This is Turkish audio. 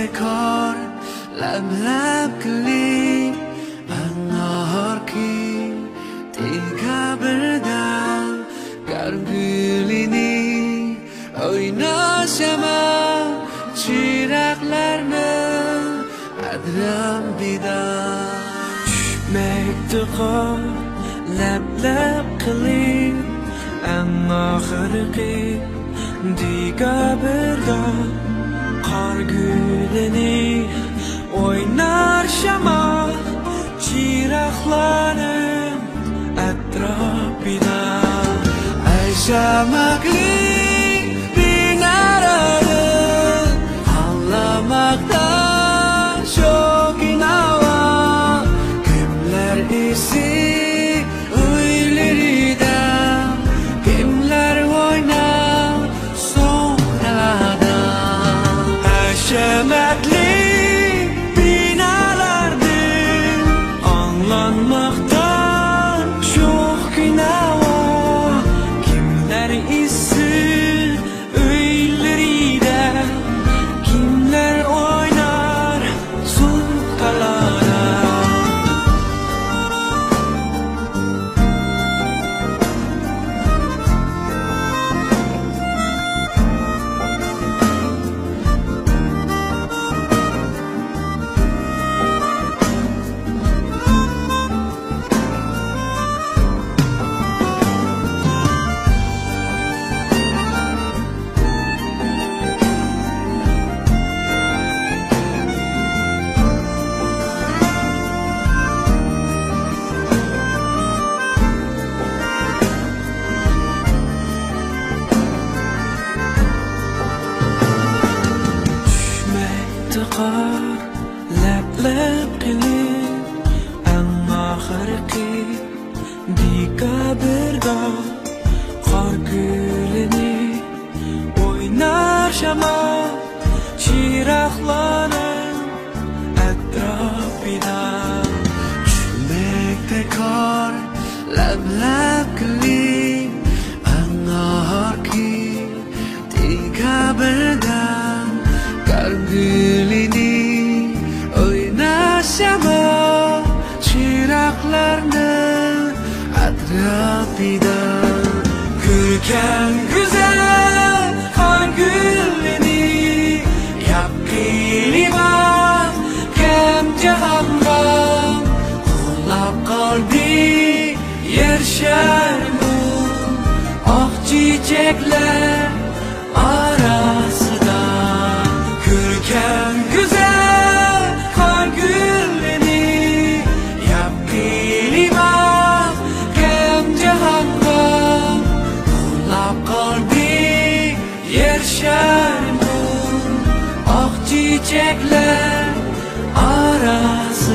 dekor lab-lab kelip angorki tiga berdam gargulini oyna sama chiraklarni adram bidam düşmekte qor lab-lab kelip angorki tiga berdam qor gulini oynar shamol chiroqlarim atrofida ayşamakli binalarim anlamakta çok inava kimler isi uylarida kimler oynar sokaklarda ayşamakli binalardır anlanmaktan çok inava kimler isi uylarida kimler oynar sokaklarda qor lab-lab kelib ammo oxirgi dekabrda qor gulini o'ynar shamol chiroqlarim atrofida tushmekda qor lab-lab kelib ammo oxirgi dekabrda gargulini oynar shamol chiroqlarni atrofida ko'rkam go'zal qor gulini yapqilibam kam jahonga qo'llab qoldi yer sharmu oq chechaklar orasida ko'rkam go'zal qor gulini yapqilibam kam jahonga qo'llab qoldi yer sharmu oq chechaklar orasida